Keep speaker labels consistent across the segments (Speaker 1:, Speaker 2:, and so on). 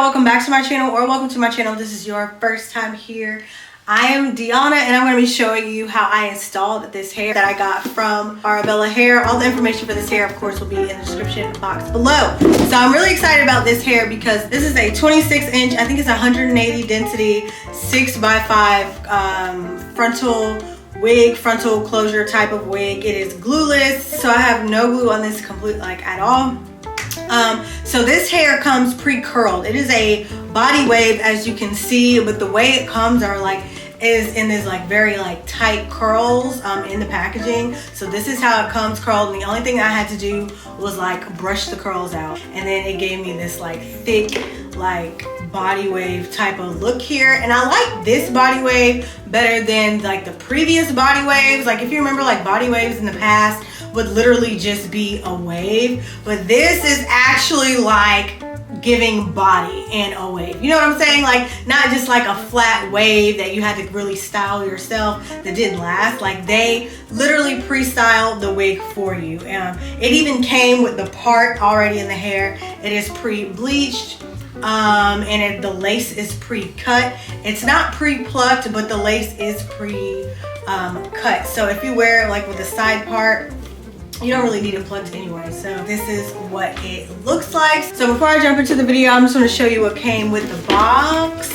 Speaker 1: y'all, welcome back to my channel, or welcome to my channel if this is your first time here. I am Deanna and I'm going to be showing you how I installed this hair that I got from Arabella Hair. All the information for this hair, of course, will be in the description box below. So I'm really excited about this hair because this is a 26-inch, I think it's 180 density, 6x5 frontal wig, frontal closure type of wig. It is glueless, so I have no glue on this at all. So this hair comes pre-curled. It is a body wave, as you can see, but the way it comes is in this very tight curls in the packaging. So this is how it comes curled, and the only thing I had to do was brush the curls out, and then it gave me this thick body wave type of look here. And I like this body wave better than the previous body waves. If you remember, body waves in the past would literally just be a wave, but this is actually giving body and a wave. You know what I'm saying? Not just a flat wave that you had to really style yourself that didn't last. They literally pre-styled the wig for you. It even came with the part already in the hair. It is pre-bleached. And the lace is pre-cut. It's not pre-plucked, but the lace is pre-cut. So if you wear it with the side part, you don't really need it plugged anyway. So this is what it looks like. So before I jump into the video, I'm just going to show you what came with the box.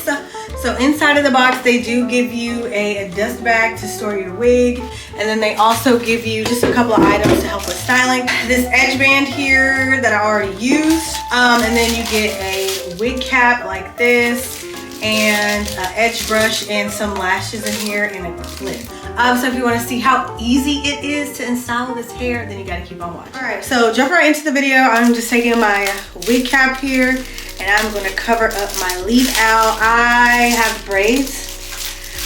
Speaker 1: So inside of the box, they do give you a dust bag to store your wig. And then they also give you just a couple of items to help with styling. This edge band here that I already used. And then you get a wig cap like this, and an edge brush and some lashes in here and a clip. So if you want to see how easy it is to install this hair, then you got to keep on watching. All right, so jump right into the video. I'm just taking my wig cap here and I'm going to cover up my leave out. I have braids.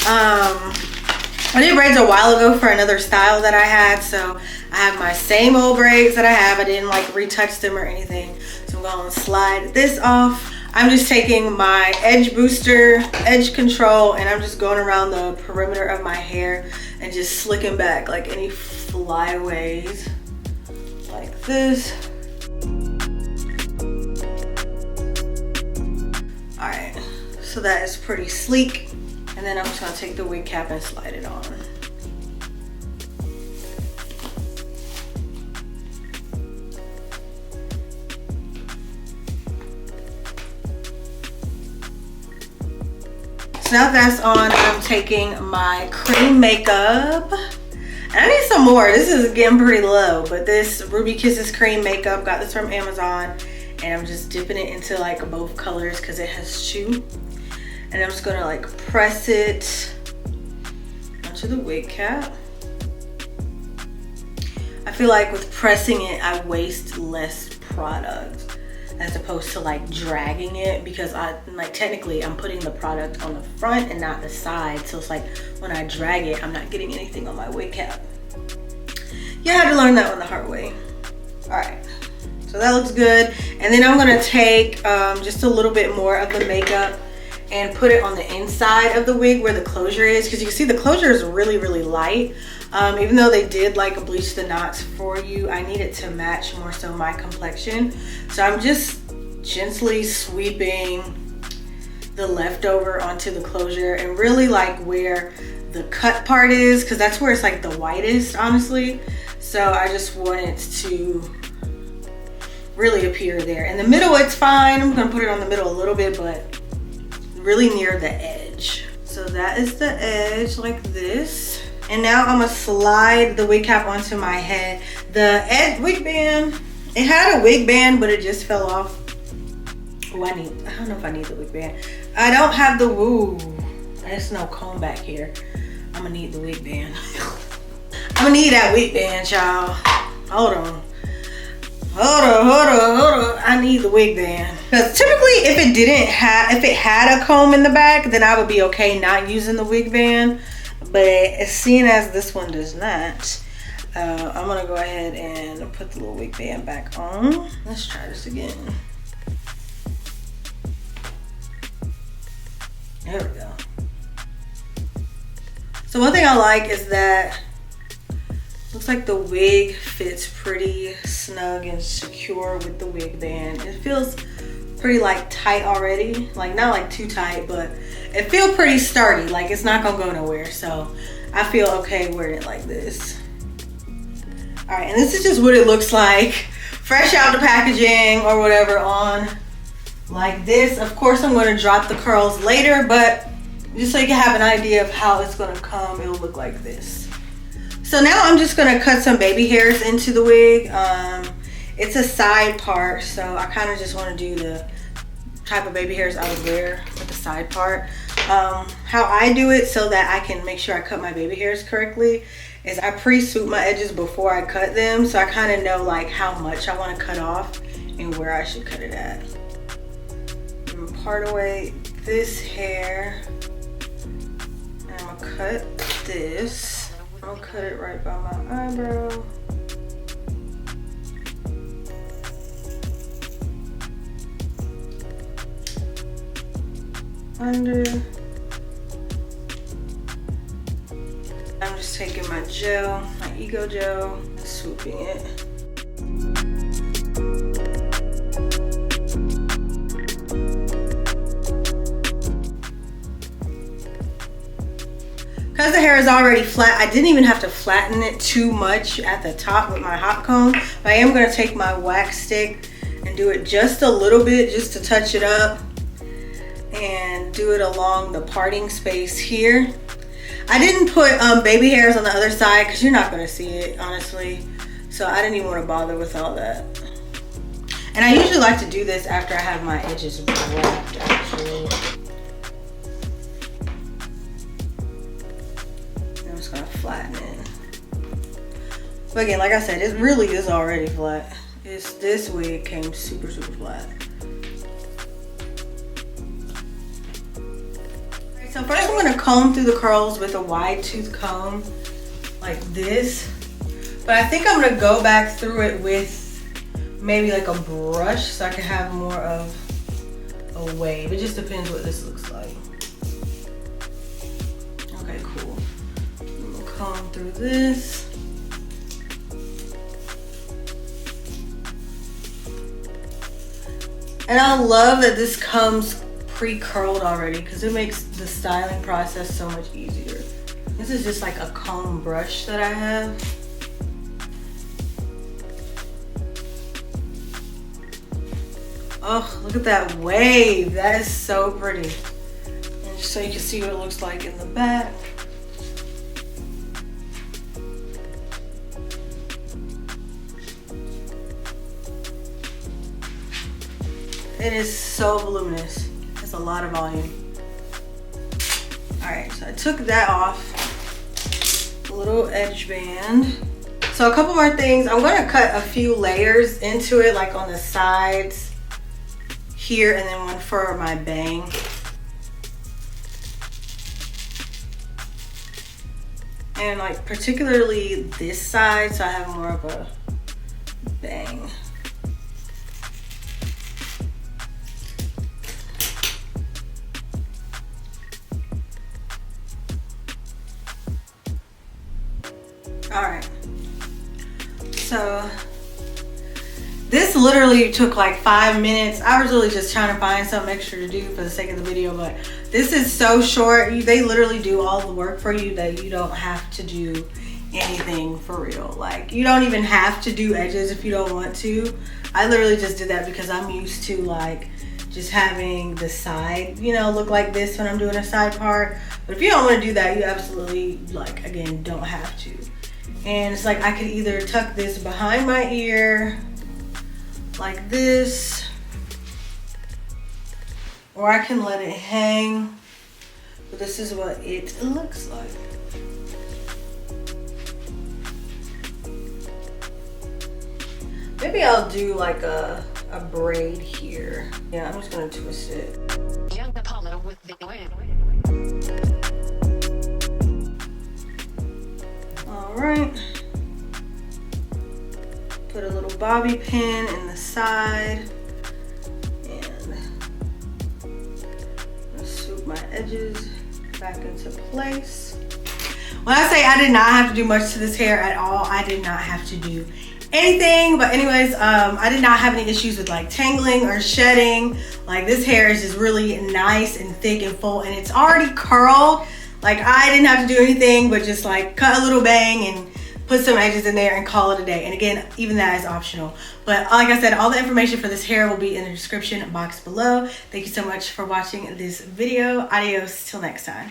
Speaker 1: I did braids a while ago for another style that I had, so I have my same old braids that I have. I didn't retouch them or anything, so I'm going to slide this off. I'm just taking my edge booster, edge control, and I'm just going around the perimeter of my hair and just slicking back any flyaways like this. All right, so that is pretty sleek. And then I'm just gonna take the wig cap and slide it on. So now that's on, I'm taking my cream makeup. And I need some more. This is getting pretty low, but this Ruby Kisses cream makeup, got this from Amazon. And I'm just dipping it into both colors because it has chew. And I'm just gonna press it onto the wig cap. I feel with pressing it, I waste less product as opposed to dragging it, because technically I'm putting the product on the front and not the side. So it's when I drag it, I'm not getting anything on my wig cap. Yeah, I had to learn that one the hard way. All right, so that looks good. And then I'm gonna take just a little bit more of the makeup and put it on the inside of the wig where the closure is, because you can see the closure is really, really light. Even though they did bleach the knots for you, I need it to match more so my complexion. So I'm just gently sweeping the leftover onto the closure, and really where the cut part is, because that's where it's the whitest, honestly. So I just want it to really appear there. In the middle, it's fine. I'm gonna put it on the middle a little bit, but really near the edge. So that is the edge like this. And now I'm gonna slide the wig cap onto my head. The wig band, it had a wig band, but it just fell off. Oh, I don't know if I need the wig band. I don't have the, there's no comb back here. I'm gonna need the wig band. I'm gonna need that wig band, y'all. Hold on. I need the wig band. Because typically if it had a comb in the back, then I would be okay not using the wig band. But seeing as this one does not, I'm gonna go ahead and put the little wig band back on. Let's try this again. There we go. So one thing I like is that looks like the wig fits pretty snug and secure with the wig band. It feels pretty like tight already. Like not like too tight, but it feels pretty sturdy. Like it's not gonna go nowhere. So I feel okay wearing it like this. All right, and this is just what it looks like fresh out the packaging or whatever on like this. Of course, I'm gonna drop the curls later, but just so you can have an idea of how it's gonna come, it'll look like this. So now I'm just gonna cut some baby hairs into the wig. It's a side part, so I kind of just wanna do the type of baby hairs I would wear with the side part. How I do it so that I can make sure I cut my baby hairs correctly is I pre-swoop my edges before I cut them, so I kind of know like how much I want to cut off and where I should cut it at. I'm gonna part away this hair and I'm gonna cut this. I'm gonna cut it right by my eyebrow. Under. I'm just taking my gel, my Ego gel, and swooping it. Because the hair is already flat, I didn't even have to flatten it too much at the top with my hot comb. But I am going to take my wax stick and do it just a little bit, just to touch it up, and do it along the parting space here. I didn't put baby hairs on the other side because you're not going to see it, honestly. So I didn't even want to bother with all that. And I usually like to do this after I have my edges wrapped, actually. I'm just going to flatten it. But again, like I said, it really is already flat. This wig came super, super flat. So first I'm going to comb through the curls with a wide tooth comb like this. But I think I'm going to go back through it with maybe like a brush so I can have more of a wave. It just depends what this looks like. Okay, cool. I'm going to comb through this. And I love that this comes pre-curled already because it makes the styling process so much easier. This is just like a comb brush that I have. Oh, look at that wave. That is so pretty. And just so you can see what it looks like in the back. It is so voluminous. It's a lot of volume. All right, so I took that off. A little edge band. So a couple more things. I'm gonna cut a few layers into it, like on the sides here, and then one for my bang. And like particularly this side, so I have more of a bang. All right, so this literally took like 5 minutes. I was really just trying to find something extra to do for the sake of the video, but this is so short. They literally do all the work for you that you don't have to do anything for real. Like you don't even have to do edges if you don't want to. I literally just did that because I'm used to like just having the side, you know, look like this when I'm doing a side part. But if you don't want to do that, you absolutely, like, again, don't have to. And it's like I could either tuck this behind my ear like this, or I can let it hang. But this is what it looks like. Maybe I'll do like a braid here. Yeah, I'm just gonna twist it.
Speaker 2: Young Apollo with the win.
Speaker 1: All right. Put a little bobby pin in the side, and swoop my edges back into place. When I say I did not have to do much to this hair at all, I did not have to do anything. But anyways, I did not have any issues with like tangling or shedding. Like this hair is just really nice and thick and full, and it's already curled. Like I didn't have to do anything but just like cut a little bang and put some edges in there and call it a day. And again, even that is optional. But like I said, all the information for this hair will be in the description box below. Thank you so much for watching this video. Adios till next time.